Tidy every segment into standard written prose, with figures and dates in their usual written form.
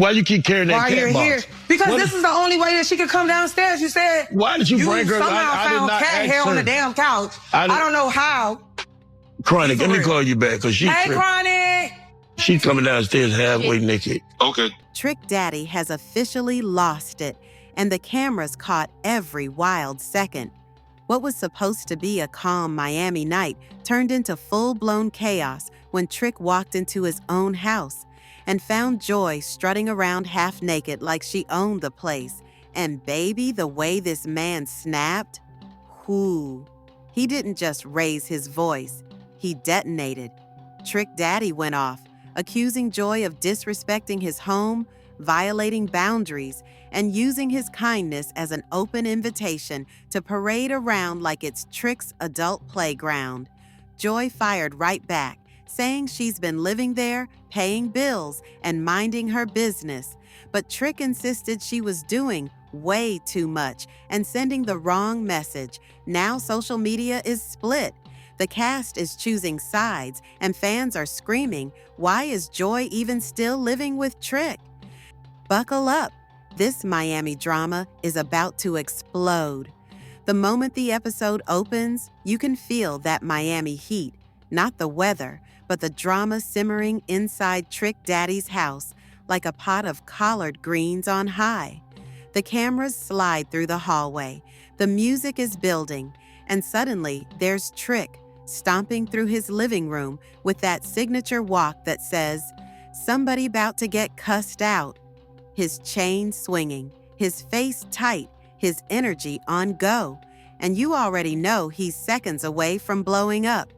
Why you keep carrying that Why cat you're box? here? Because What this is- is the only way that she could come downstairs. You said Why did you bring her? somehow I did found not cat ask hair on her. the damn couch. I did- I don't know how. Chronic, For let me real. call you back because Hey, Chronic. she coming downstairs halfway naked. Okay. Trick Daddy has officially lost it, and the cameras caught every wild second. What was supposed to be a calm Miami night turned into full-blown chaos when Trick walked into his own house and found Joy strutting around half naked like she owned the place. And baby, the way this man snapped, whoo. He didn't just raise his voice, he detonated. Trick Daddy went off, accusing Joy of disrespecting his home, violating boundaries, and using his kindness as an open invitation to parade around like it's Trick's adult playground. Joy fired right back, saying she's been living there, paying bills, and minding her business. But Trick insisted she was doing way too much and sending the wrong message. Now social media is split. The cast is choosing sides, and fans are screaming, why is Joy even still living with Trick? Buckle up. This Miami drama is about to explode. The moment the episode opens, you can feel that Miami heat, not the weather, but the drama simmering inside Trick Daddy's house like a pot of collard greens on high. The cameras slide through the hallway, the music is building, and suddenly there's Trick stomping through his living room with that signature walk that says, somebody about to get cussed out. His chain swinging, his face tight, his energy on go, and you already know he's seconds away from blowing up.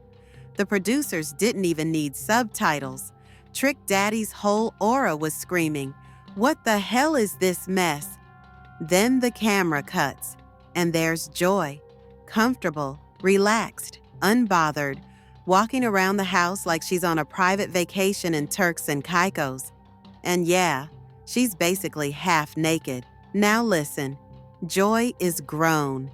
The producers didn't even need subtitles. Trick Daddy's whole aura was screaming, what the hell is this mess? Then the camera cuts, and there's Joy, comfortable, relaxed, unbothered, walking around the house like she's on a private vacation in Turks and Caicos. And yeah, she's basically half naked. Now listen, Joy is grown,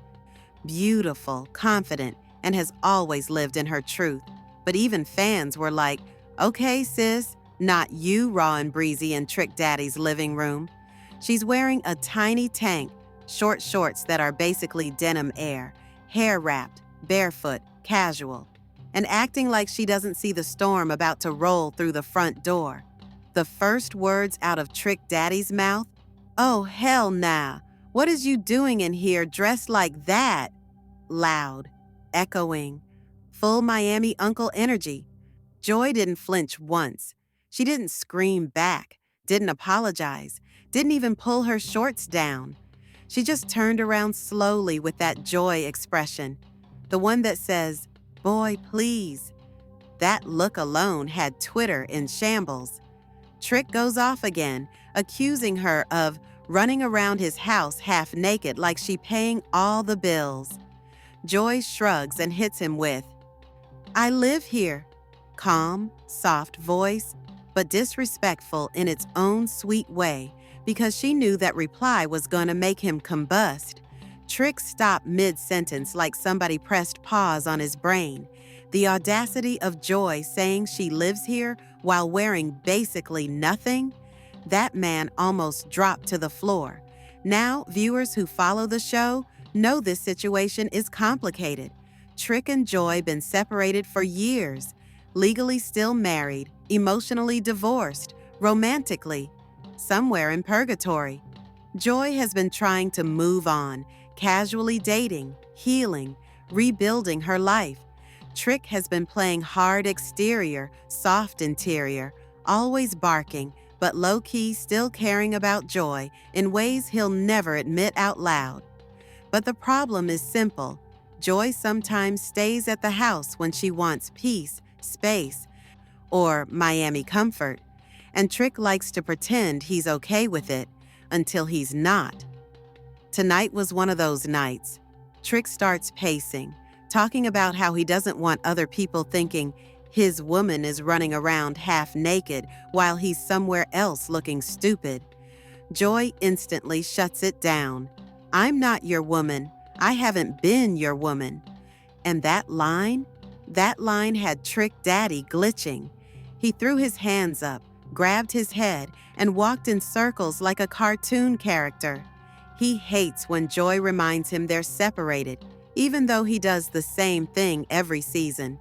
beautiful, confident, and has always lived in her truth. But even fans were like, okay, sis, not you raw and breezy in Trick Daddy's living room. She's wearing a tiny tank, short shorts that are basically denim air, hair wrapped, barefoot, casual, and acting like she doesn't see the storm about to roll through the front door. The first words out of Trick Daddy's mouth, oh hell nah, what is you doing in here dressed like that? Loud, echoing, full Miami uncle energy. Joy didn't flinch once. She didn't scream back, didn't apologize, didn't even pull her shorts down. She just turned around slowly with that Joy expression, the one that says, boy, please. That look alone had Twitter in shambles. Trick goes off again, accusing her of running around his house half naked like she paying all the bills. Joy shrugs and hits him with, I live here. Calm, soft voice, but disrespectful in its own sweet way because she knew that reply was gonna make him combust. Trick stopped mid-sentence like somebody pressed pause on his brain. The audacity of Joy saying she lives here while wearing basically nothing? That man almost dropped to the floor. Now, viewers who follow the show know this situation is complicated. Trick and Joy been separated for years, legally still married, emotionally divorced, romantically, somewhere in purgatory. Joy has been trying to move on, casually dating, healing, rebuilding her life. Trick has been playing hard exterior, soft interior, always barking, but low-key still caring about Joy in ways he'll never admit out loud. But the problem is simple. Joy sometimes stays at the house when she wants peace, space, or Miami comfort, and Trick likes to pretend he's okay with it until he's not. Tonight was one of those nights. Trick starts pacing, talking about how he doesn't want other people thinking his woman is running around half naked while he's somewhere else looking stupid. Joy instantly shuts it down. I'm not your woman. I haven't been your woman. And that line had Trick Daddy glitching. He threw his hands up, grabbed his head, and walked in circles like a cartoon character. He hates when Joy reminds him they're separated, even though he does the same thing every season.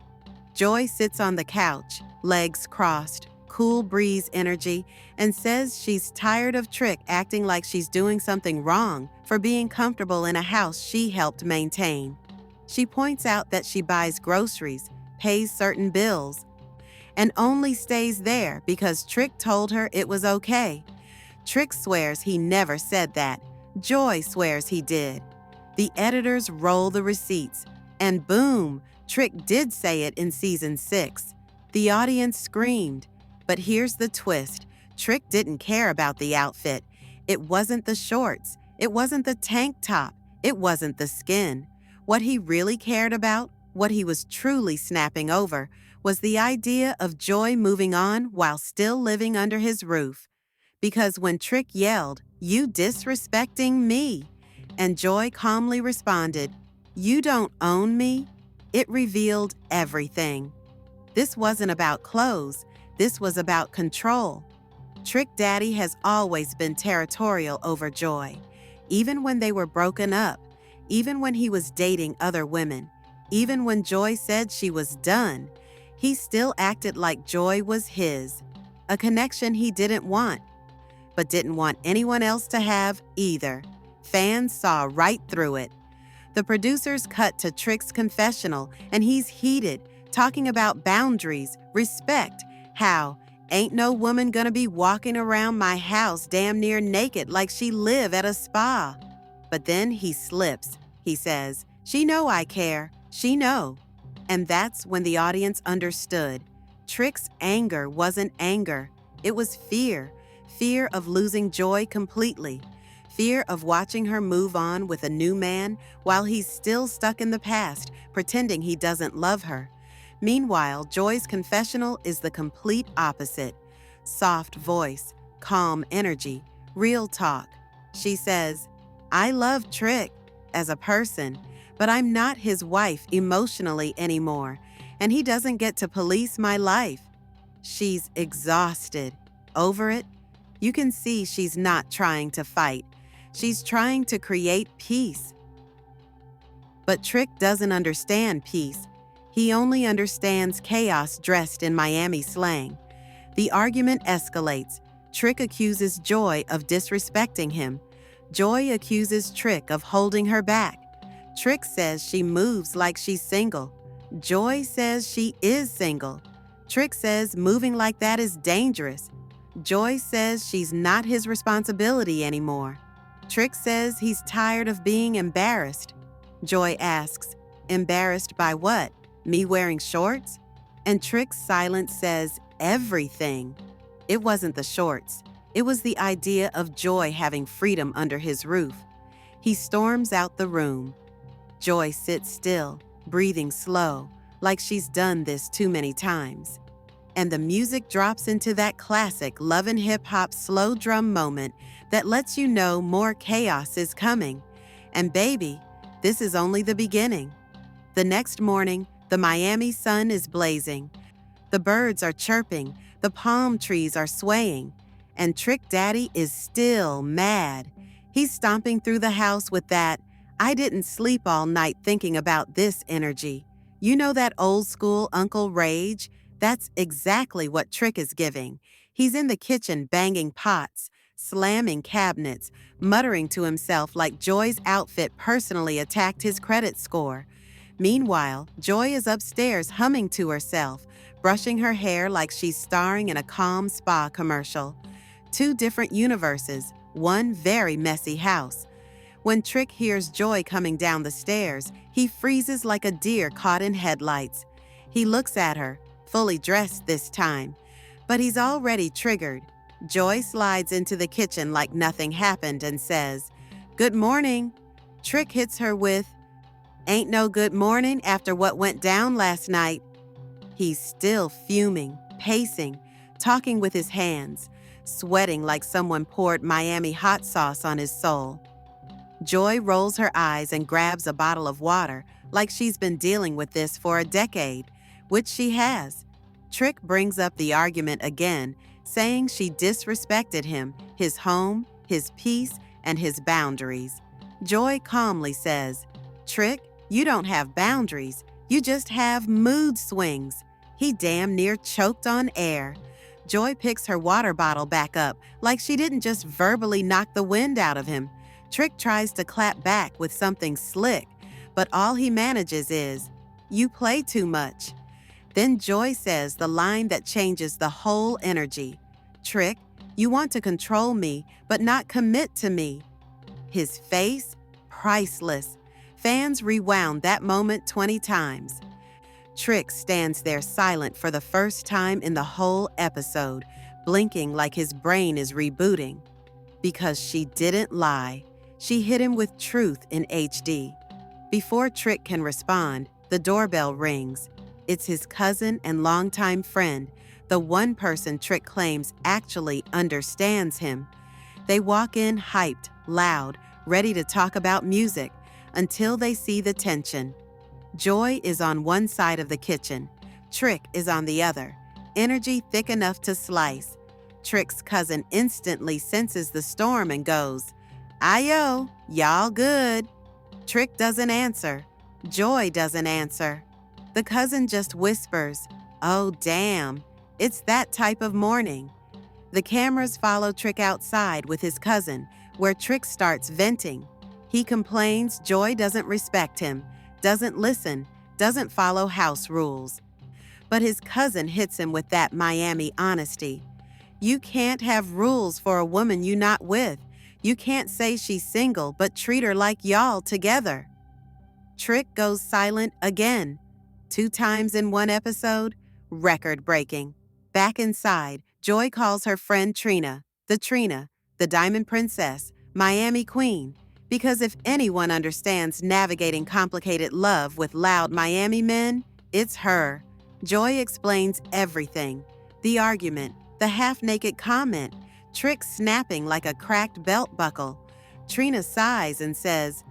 Joy sits on the couch, legs crossed, cool breeze energy, and says she's tired of Trick acting like she's doing something wrong for being comfortable in a house she helped maintain. She points out that she buys groceries, pays certain bills, and only stays there because Trick told her it was okay. Trick swears he never said that. Joy swears he did. The editors roll the receipts, and boom, Trick did say it in season 6. The audience screamed. But here's the twist. Trick didn't care about the outfit. It wasn't the shorts. It wasn't the tank top. It wasn't the skin. What he really cared about, what he was truly snapping over, was the idea of Joy moving on while still living under his roof. Because when Trick yelled, "You disrespecting me," and Joy calmly responded, "You don't own me," it revealed everything. This wasn't about clothes. This was about control. Trick Daddy has always been territorial over Joy, even when they were broken up, even when he was dating other women, even when Joy said she was done. He still acted like Joy was his, a connection he didn't want, but didn't want anyone else to have either. Fans saw right through it. The producers cut to Trick's confessional, and he's heated, talking about boundaries, respect, how ain't no woman gonna be walking around my house damn near naked like she live at a spa. But then he slips. He says, "She know I care. She know." And that's when the audience understood. Trick's anger wasn't anger. It was fear. Fear of losing Joy completely. Fear of watching her move on with a new man while he's still stuck in the past, pretending he doesn't love her. Meanwhile, Joy's confessional is the complete opposite. Soft voice, calm energy, real talk. She says, "I love Trick as a person, but I'm not his wife emotionally anymore, and he doesn't get to police my life." She's exhausted. Over it, you can see she's not trying to fight. She's trying to create peace. But Trick doesn't understand peace. He only understands chaos dressed in Miami slang. The argument escalates. Trick accuses Joy of disrespecting him. Joy accuses Trick of holding her back. Trick says she moves like she's single. Joy says she is single. Trick says moving like that is dangerous. Joy says she's not his responsibility anymore. Trick says he's tired of being embarrassed. Joy asks, "Embarrassed by what? Me wearing shorts?" And Trick's silence says everything. It wasn't the shorts. It was the idea of Joy having freedom under his roof. He storms out the room. Joy sits still, breathing slow, like she's done this too many times. And the music drops into that classic Love and Hip Hop slow drum moment that lets you know more chaos is coming. And baby, this is only the beginning. The next morning, the Miami sun is blazing. The birds are chirping, the palm trees are swaying, and Trick Daddy is still mad. He's stomping through the house with that, "I didn't sleep all night thinking about this" energy. You know that old school Uncle Rage? That's exactly what Trick is giving. He's in the kitchen banging pots, slamming cabinets, muttering to himself like Joy's outfit personally attacked his credit score. Meanwhile, Joy is upstairs humming to herself, brushing her hair like she's starring in a calm spa commercial. Two different universes, one very messy house. When Trick hears Joy coming down the stairs, he freezes like a deer caught in headlights. He looks at her, fully dressed this time, but he's already triggered. Joy slides into the kitchen like nothing happened and says, "Good morning." Trick hits her with, "Ain't no good morning after what went down last night." He's still fuming, pacing, talking with his hands, sweating like someone poured Miami hot sauce on his soul. Joy rolls her eyes and grabs a bottle of water like she's been dealing with this for a decade, which she has. Trick brings up the argument again, saying she disrespected him, his home, his peace, and his boundaries. Joy calmly says, "Trick, you don't have boundaries. You just have mood swings." He damn near choked on air. Joy picks her water bottle back up like she didn't just verbally knock the wind out of him. Trick tries to clap back with something slick, but all he manages is, "You play too much." Then Joy says the line that changes the whole energy. "Trick, you want to control me, but not commit to me." His face, priceless. Fans rewound that moment 20 times. Trick stands there silent for the first time in the whole episode, blinking like his brain is rebooting. Because she didn't lie. She hit him with truth in HD. Before Trick can respond, the doorbell rings. It's his cousin and longtime friend, the one person Trick claims actually understands him. They walk in hyped, loud, ready to talk about music, until they see the tension. Joy is on one side of the kitchen. Trick is on the other, energy thick enough to slice. Trick's cousin instantly senses the storm and goes, "Ayo, y'all good." Trick doesn't answer. Joy doesn't answer. The cousin just whispers, "Oh, damn, it's that type of morning." The cameras follow Trick outside with his cousin, where Trick starts venting. He complains Joy doesn't respect him, doesn't listen, doesn't follow house rules. But his cousin hits him with that Miami honesty. "You can't have rules for a woman you not with. You can't say she's single, but treat her like y'all together." Trick goes silent again. 2 times in one episode, record-breaking. Back inside, Joy calls her friend Trina, the Diamond Princess, Miami Queen, because if anyone understands navigating complicated love with loud Miami men, it's her. Joy explains everything. The argument, the half-naked comment, Trick snapping like a cracked belt buckle. Trina sighs and says,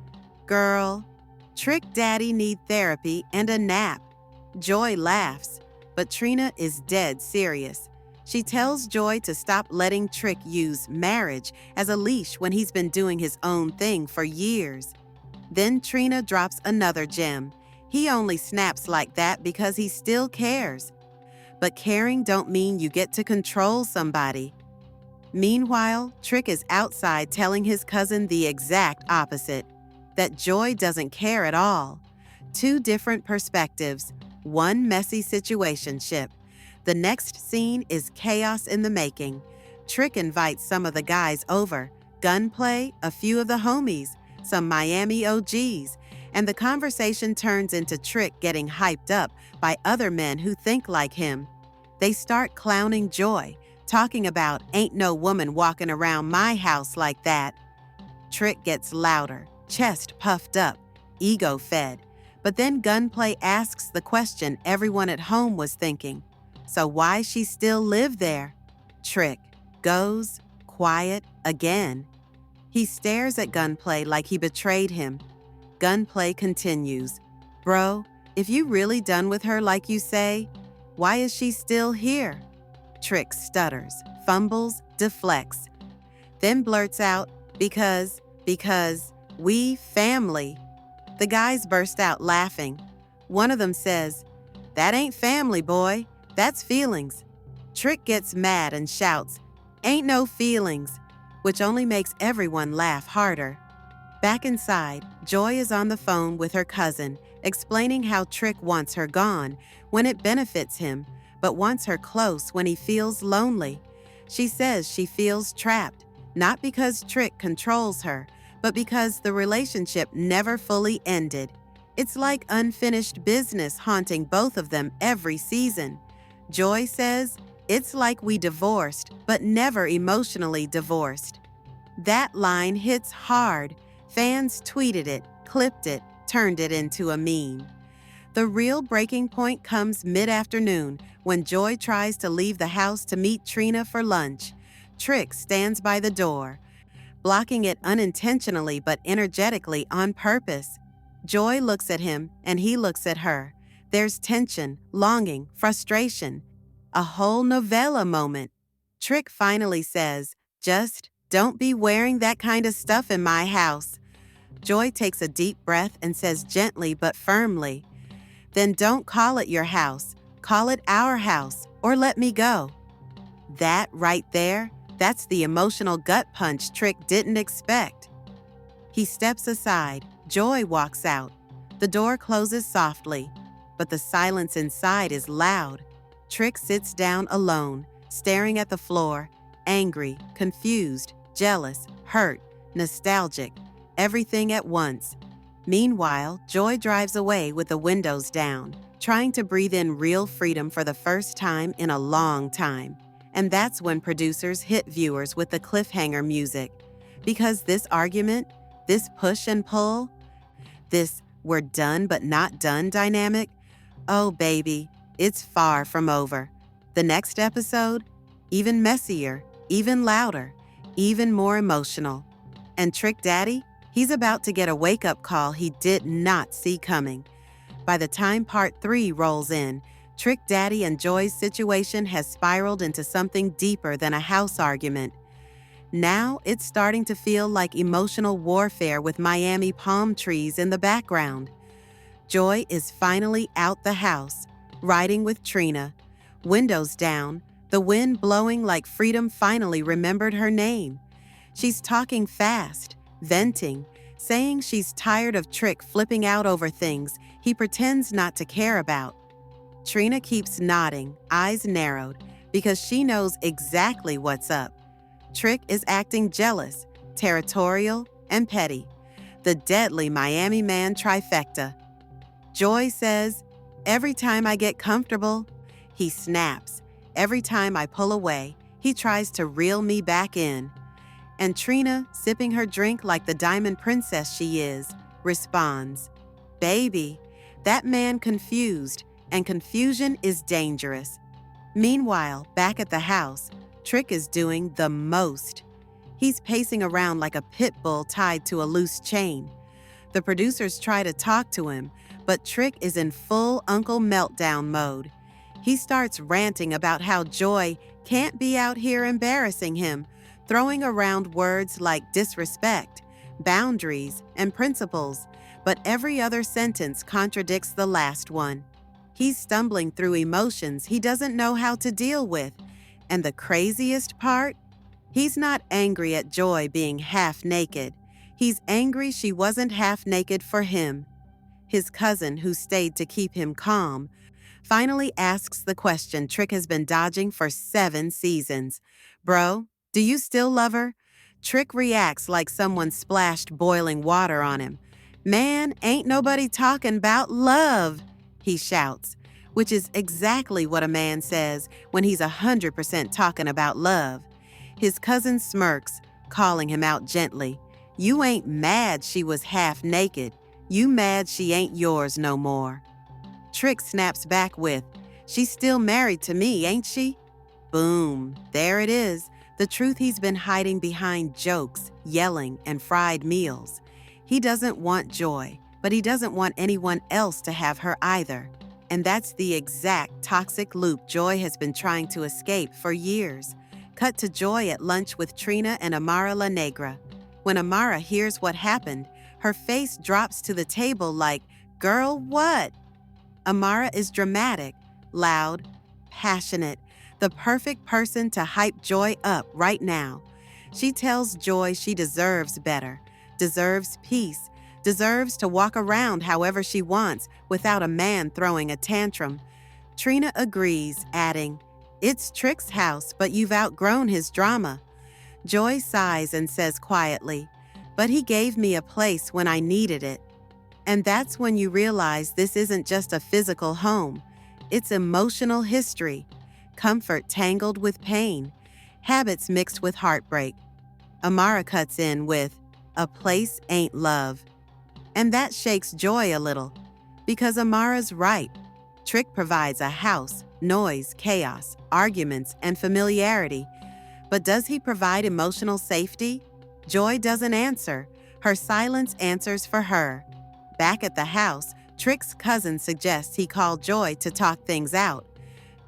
"Girl, Trick Daddy need therapy and a nap." Joy laughs, but Trina is dead serious. She tells Joy to stop letting Trick use marriage as a leash when he's been doing his own thing for years. Then Trina drops another gem. He only snaps like that because he still cares. But caring don't mean you get to control somebody. Meanwhile, Trick is outside telling his cousin the exact opposite, that Joy doesn't care at all. 2 different perspectives, one messy situationship. The next scene is chaos in the making. Trick invites some of the guys over, Gunplay, a few of the homies, some Miami OGs, and the conversation turns into Trick getting hyped up by other men who think like him. They start clowning Joy, talking about "ain't no woman walking around my house like that." Trick gets louder, chest puffed up, ego fed. But then Gunplay asks the question everyone at home was thinking. So why she still live there? Trick goes quiet again. He stares at Gunplay like he betrayed him. Gunplay continues, "Bro, if you really done with her like you say, why is she still here?" Trick stutters, fumbles, deflects, then blurts out, because we family." The guys burst out laughing. One of them says, "That ain't family, boy. That's feelings." Trick gets mad and shouts, "Ain't no feelings," which only makes everyone laugh harder. Back inside, Joy is on the phone with her cousin, explaining how Trick wants her gone when it benefits him, but wants her close when he feels lonely. She says she feels trapped, not because Trick controls her, but because the relationship never fully ended. It's like unfinished business haunting both of them every season. Joy says, "It's like we divorced, but never emotionally divorced." That line hits hard. Fans tweeted it, clipped it, turned it into a meme. The real breaking point comes mid-afternoon when Joy tries to leave the house to meet Trina for lunch. Trick stands by the door, blocking it unintentionally but energetically on purpose. Joy looks at him and he looks at her. There's tension, longing, frustration, a whole novella moment. Trick finally says, "Just don't be wearing that kind of stuff in my house." Joy takes a deep breath and says gently but firmly, "Then don't call it your house. Call it our house, or let me go." That right there, that's the emotional gut punch Trick didn't expect. He steps aside. Joy walks out. The door closes softly, but the silence inside is loud. Trick sits down alone, staring at the floor, angry, confused, jealous, hurt, nostalgic, everything at once. Meanwhile, Joy drives away with the windows down, trying to breathe in real freedom for the first time in a long time. And that's when producers hit viewers with the cliffhanger music. Because this argument, this push and pull, this we're done but not done dynamic, oh baby, it's far from over. The next episode, even messier, even louder, even more emotional. And Trick Daddy, he's about to get a wake-up call he did not see coming. By the time part 3 rolls in, Trick Daddy and Joy's situation has spiraled into something deeper than a house argument. Now it's starting to feel like emotional warfare with Miami palm trees in the background. Joy is finally out the house, riding with Trina, windows down, the wind blowing like freedom finally remembered her name. She's talking fast, venting, saying she's tired of Trick flipping out over things he pretends not to care about. Trina keeps nodding, eyes narrowed, because she knows exactly what's up. Trick is acting jealous, territorial, and petty. The deadly Miami man trifecta. Joy says, "Every time I get comfortable," he snaps. "Every time I pull away, he tries to reel me back in." And Trina, sipping her drink like the diamond princess she is, responds, "Baby, that man confused, and confusion is dangerous." Meanwhile, back at the house, Trick is doing the most. He's pacing around like a pit bull tied to a loose chain. The producers try to talk to him, but Trick is in full Uncle Meltdown mode. He starts ranting about how Joy can't be out here embarrassing him, throwing around words like disrespect, boundaries, and principles, but every other sentence contradicts the last one. He's stumbling through emotions he doesn't know how to deal with. And the craziest part? He's not angry at Joy being half naked. He's angry she wasn't half naked for him. His cousin, who stayed to keep him calm, finally asks the question Trick has been dodging for 7 seasons. "Bro, do you still love her?" Trick reacts like someone splashed boiling water on him. "Man, ain't nobody talking about love," he shouts, which is exactly what a man says when he's 100% talking about love. His cousin smirks, calling him out gently. "You ain't mad she was half naked. You mad she ain't yours no more." Trick snaps back with, "She's still married to me, ain't she?" Boom, there it is, the truth he's been hiding behind jokes, yelling, and fried meals. He doesn't want Joy, but he doesn't want anyone else to have her either. And that's the exact toxic loop Joy has been trying to escape for years. Cut to Joy at lunch with Trina and Amara La Negra. When Amara hears what happened, her face drops to the table like, "Girl, what?" Amara is dramatic, loud, passionate, the perfect person to hype Joy up right now. She tells Joy she deserves better, deserves peace, deserves to walk around however she wants without a man throwing a tantrum. Trina agrees, adding, "It's Trick's house, but you've outgrown his drama." Joy sighs and says quietly, "But he gave me a place when I needed it." And that's when you realize this isn't just a physical home. It's emotional history, comfort tangled with pain, habits mixed with heartbreak. Amara cuts in with, "A place ain't love." And that shakes Joy a little, because Amara's right. Trick provides a house, noise, chaos, arguments, and familiarity. But does he provide emotional safety? Joy doesn't answer. Her silence answers for her. Back at the house, Trick's cousin suggests he call Joy to talk things out.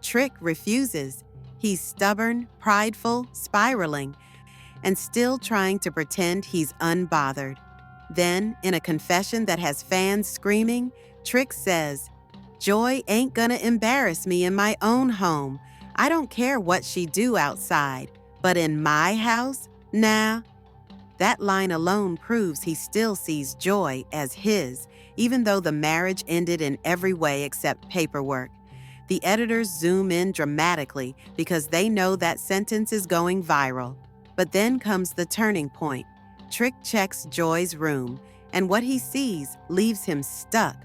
Trick refuses. He's stubborn, prideful, spiraling, and still trying to pretend he's unbothered. Then, in a confession that has fans screaming, Trick says, "Joy ain't gonna embarrass me in my own home. I don't care what she do outside, but in my house, nah." That line alone proves he still sees Joy as his, even though the marriage ended in every way except paperwork. The editors zoom in dramatically because they know that sentence is going viral. But then comes the turning point. Trick checks Joy's room, and what he sees leaves him stuck.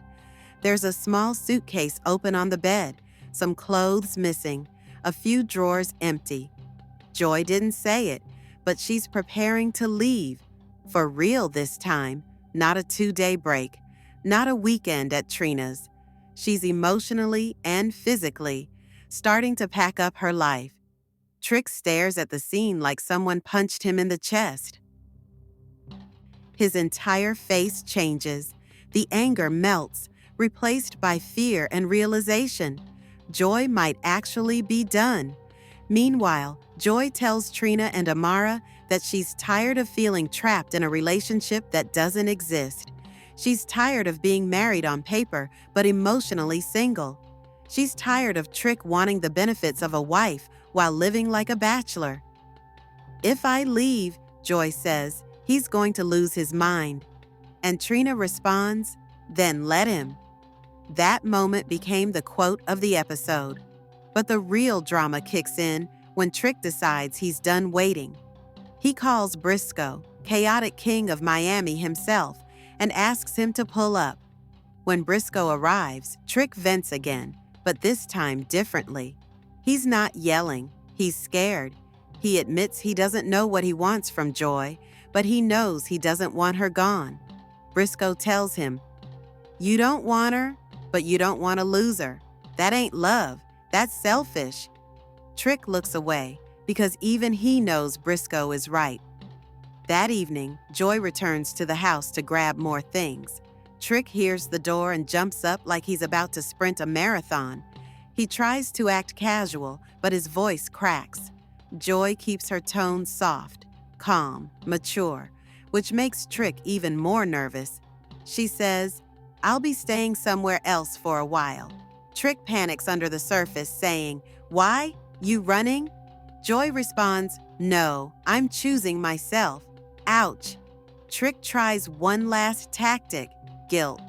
There's a small suitcase open on the bed, some clothes missing, a few drawers empty. Joy didn't say it, but she's preparing to leave. For real this time, not a 2-day break, not a weekend at Trina's. She's emotionally and physically starting to pack up her life. Trick stares at the scene like someone punched him in the chest. His entire face changes. The anger melts, replaced by fear and realization. Joy might actually be done. Meanwhile, Joy tells Trina and Amara that she's tired of feeling trapped in a relationship that doesn't exist. She's tired of being married on paper, but emotionally single. She's tired of Trick wanting the benefits of a wife while living like a bachelor. "If I leave," Joy says, "he's going to lose his mind." And Trina responds, "Then let him." That moment became the quote of the episode. But the real drama kicks in when Trick decides he's done waiting. He calls Briscoe, chaotic king of Miami himself, and asks him to pull up. When Briscoe arrives, Trick vents again, but this time differently. He's not yelling, he's scared. He admits he doesn't know what he wants from Joy, but he knows he doesn't want her gone. Briscoe tells him, "You don't want her, but you don't want to lose her. That ain't love, that's selfish." Trick looks away because even he knows Briscoe is right. That evening, Joy returns to the house to grab more things. Trick hears the door and jumps up like he's about to sprint a marathon. He tries to act casual, but his voice cracks. Joy keeps her tone soft, calm, mature, which makes Trick even more nervous. She says, "I'll be staying somewhere else for a while." Trick panics under the surface, saying, "Why? You running?" Joy responds, "No, I'm choosing myself." Ouch. Trick tries one last tactic, guilt.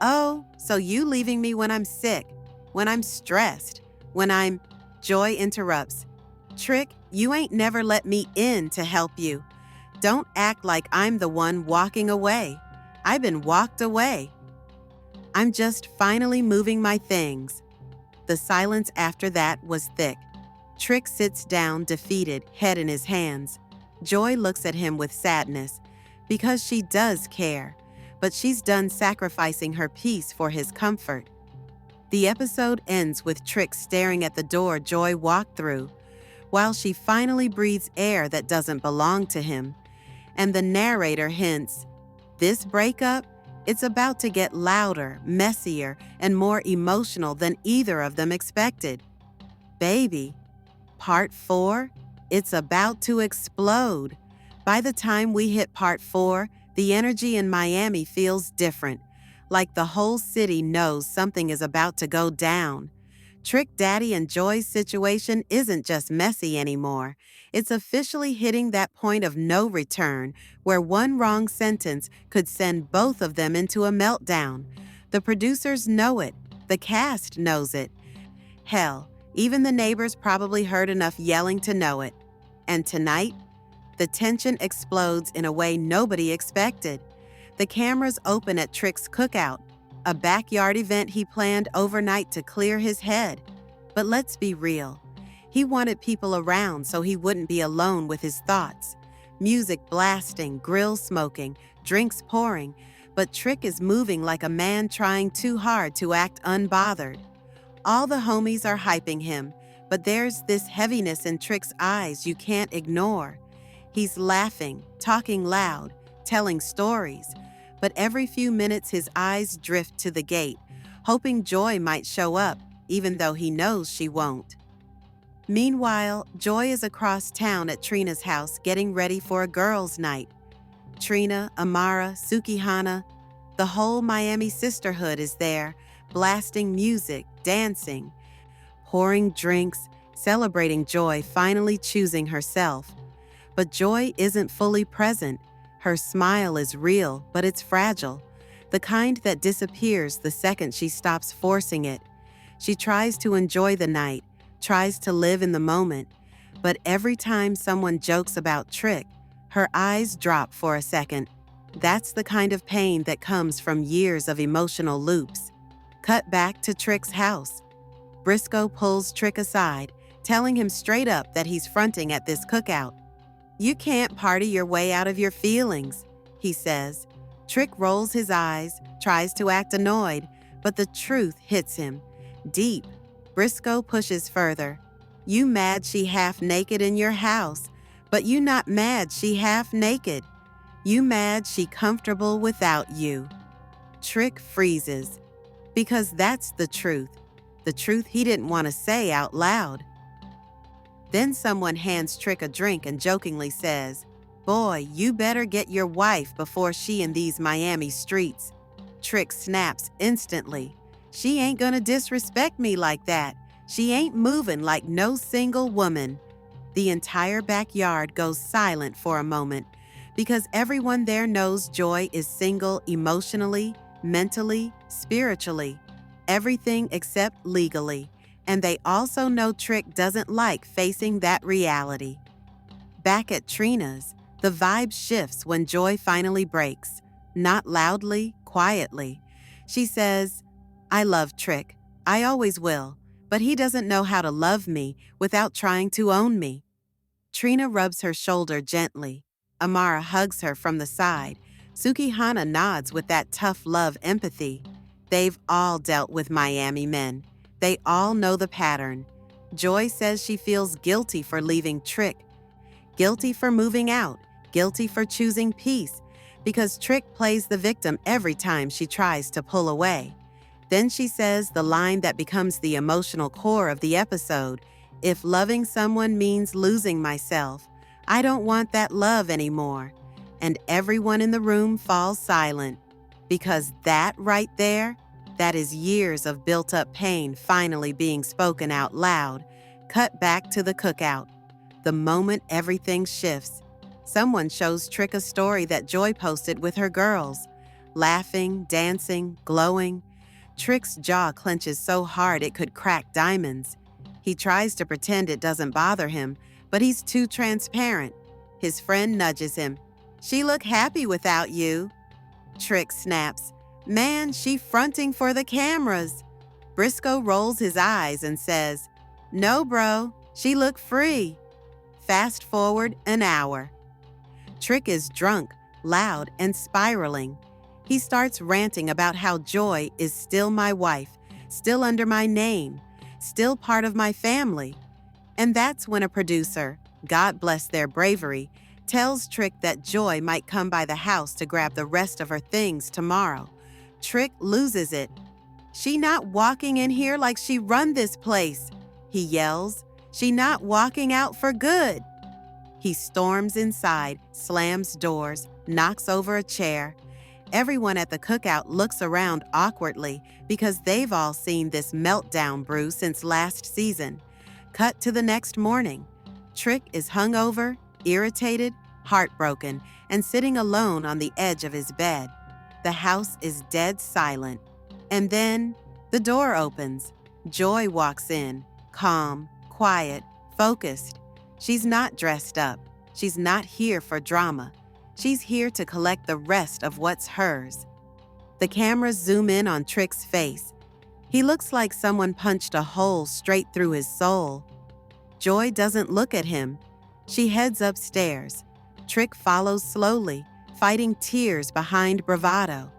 "Oh, so you leaving me when I'm sick, when I'm stressed, when I'm—" Joy interrupts. "Trick, you ain't never let me in to help you. Don't act like I'm the one walking away. I've been walked away. I'm just finally moving my things." The silence after that was thick. Trick sits down, defeated, head in his hands. Joy looks at him with sadness, because she does care, but she's done sacrificing her peace for his comfort. The episode ends with Trick staring at the door Joy walked through, while she finally breathes air that doesn't belong to him. And the narrator hints, this breakup, it's about to get louder, messier, and more emotional than either of them expected. Baby, Part 4, it's about to explode. By the time we hit Part 4, the energy in Miami feels different, like the whole city knows something is about to go down. Trick Daddy and Joy's situation isn't just messy anymore. It's officially hitting that point of no return where one wrong sentence could send both of them into a meltdown. The producers know it. The cast knows it. Hell, even the neighbors probably heard enough yelling to know it. And tonight, the tension explodes in a way nobody expected. The cameras open at Trick's cookout, a backyard event he planned overnight to clear his head. But let's be real. He wanted people around so he wouldn't be alone with his thoughts. Music blasting, grill smoking, drinks pouring, but Trick is moving like a man trying too hard to act unbothered. All the homies are hyping him, but there's this heaviness in Trick's eyes you can't ignore. He's laughing, talking loud, telling stories, but every few minutes his eyes drift to the gate, hoping Joy might show up, even though he knows she won't. Meanwhile, Joy is across town at Trina's house getting ready for a girls' night. Trina, Amara, Sukihana, the whole Miami sisterhood is there, blasting music, dancing, pouring drinks, celebrating Joy finally choosing herself. But Joy isn't fully present. Her smile is real, but it's fragile, the kind that disappears the second she stops forcing it. She tries to enjoy the night, tries to live in the moment, but every time someone jokes about Trick, her eyes drop for a second. That's the kind of pain that comes from years of emotional loops. Cut back to Trick's house. Briscoe pulls Trick aside, telling him straight up that he's fronting at this cookout. "You can't party your way out of your feelings," he says. Trick rolls his eyes, tries to act annoyed, but the truth hits him. Deep. Briscoe pushes further. "You mad she half naked in your house, but you not mad she half naked. You mad she comfortable without you." Trick freezes, because that's the truth he didn't want to say out loud. Then someone hands Trick a drink and jokingly says, "Boy, you better get your wife before she in these Miami streets." Trick snaps instantly. "She ain't gonna disrespect me like that. She ain't moving like no single woman." The entire backyard goes silent for a moment because everyone there knows Joy is single emotionally, mentally, spiritually, everything except legally, and they also know Trick doesn't like facing that reality. Back at Trina's, the vibe shifts when Joy finally breaks, not loudly, quietly. She says, "I love Trick. I always will, but he doesn't know how to love me without trying to own me." Trina rubs her shoulder gently. Amara hugs her from the side. Sukihana nods with that tough love empathy. They've all dealt with Miami men. They all know the pattern. Joy says she feels guilty for leaving Trick, guilty for moving out, guilty for choosing peace, because Trick plays the victim every time she tries to pull away. Then she says the line that becomes the emotional core of the episode: "If loving someone means losing myself, I don't want that love anymore." And everyone in the room falls silent, because that right there, that is years of built-up pain finally being spoken out loud. Cut back to the cookout. The moment everything shifts, someone shows Trick a story that Joy posted with her girls. Laughing, dancing, glowing. Trick's jaw clenches so hard it could crack diamonds. He tries to pretend it doesn't bother him, but he's too transparent. His friend nudges him. "She look happy without you." Trick snaps, "Man, she fronting for the cameras." Briscoe rolls his eyes and says, "No, bro, she look free." Fast forward an hour. Trick is drunk, loud, and spiraling. He starts ranting about how Joy is still my wife, still under my name, still part of my family. And that's when a producer, God bless their bravery, tells Trick that Joy might come by the house to grab the rest of her things tomorrow. Trick loses it. "She not walking in here like she run this place," he yells. "She not walking out for good." He storms inside, slams doors, knocks over a chair. Everyone at the cookout looks around awkwardly because they've all seen this meltdown brew since last season. Cut to the next morning. Trick is hungover, irritated, heartbroken, and sitting alone on the edge of his bed. The house is dead silent. And then the door opens. Joy walks in, calm, quiet, focused. She's not dressed up. She's not here for drama. She's here to collect the rest of what's hers. The cameras zoom in on Trick's face. He looks like someone punched a hole straight through his soul. Joy doesn't look at him. She heads upstairs. Trick follows slowly, fighting tears behind bravado.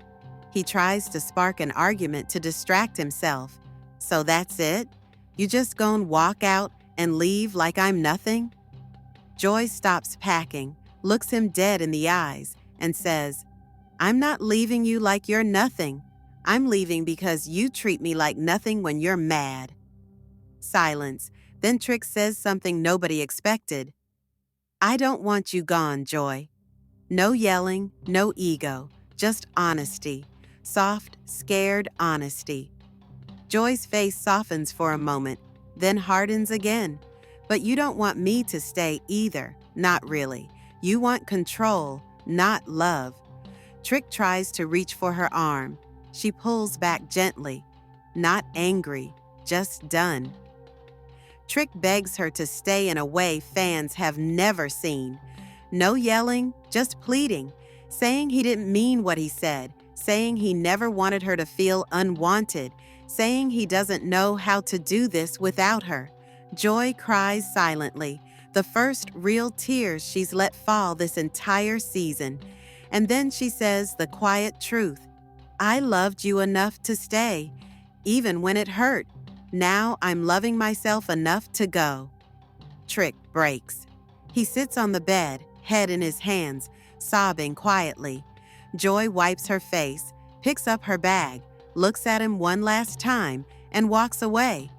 He tries to spark an argument to distract himself. "So that's it? You just gon' walk out and leave like I'm nothing?" Joy stops packing, looks him dead in the eyes, and says, "I'm not leaving you like you're nothing. I'm leaving because you treat me like nothing when you're mad." Silence. Then Trick says something nobody expected. I don't want you gone, Joy. No yelling, no ego, just honesty. Soft, scared honesty. Joy's face softens for a moment, then hardens again. But you don't want me to stay either, not really. You want control, not love. Trick tries to reach for her arm. She pulls back gently, not angry, just done. Trick begs her to stay in a way fans have never seen. No yelling, just pleading, saying he didn't mean what he said, saying he never wanted her to feel unwanted, saying he doesn't know how to do this without her. Joy cries silently, the first real tears she's let fall this entire season. And then she says the quiet truth. I loved you enough to stay, even when it hurt. Now I'm loving myself enough to go. Trick breaks. He sits on the bed, head in his hands, sobbing quietly. Joy wipes her face, picks up her bag, looks at him one last time, and walks away.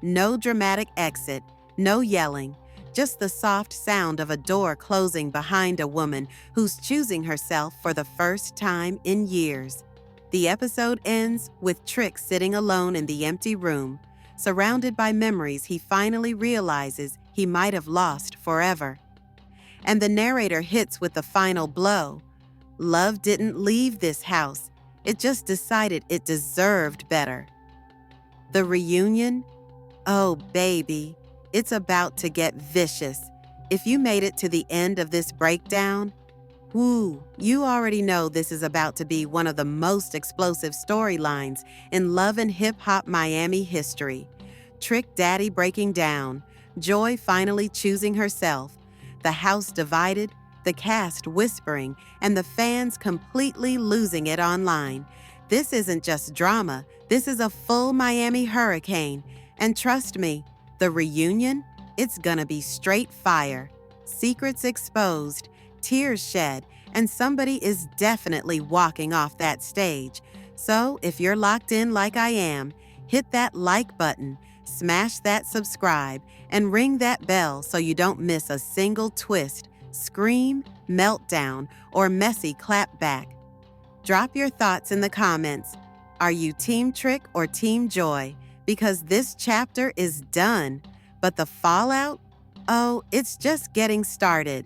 No dramatic exit, no yelling, just the soft sound of a door closing behind a woman who's choosing herself for the first time in years. The episode ends with Trick sitting alone in the empty room, surrounded by memories he finally realizes he might have lost forever. And the narrator hits with the final blow. Love didn't leave this house. It just decided it deserved better. The reunion? Oh, baby, it's about to get vicious. If you made it to the end of this breakdown, woo, you already know this is about to be one of the most explosive storylines in Love and Hip Hop Miami history. Trick Daddy breaking down, Joy finally choosing herself, the house divided, the cast whispering, and the fans completely losing it online. This isn't just drama, this is a full Miami hurricane. And trust me, the reunion, it's gonna be straight fire. Secrets exposed, tears shed, and somebody is definitely walking off that stage. So if you're locked in like I am, hit that like button, smash that subscribe, and ring that bell so you don't miss a single twist, scream, meltdown, or messy clapback. Drop your thoughts in the comments. Are you Team Trick or Team Joy? Because this chapter is done, but the fallout? Oh, it's just getting started.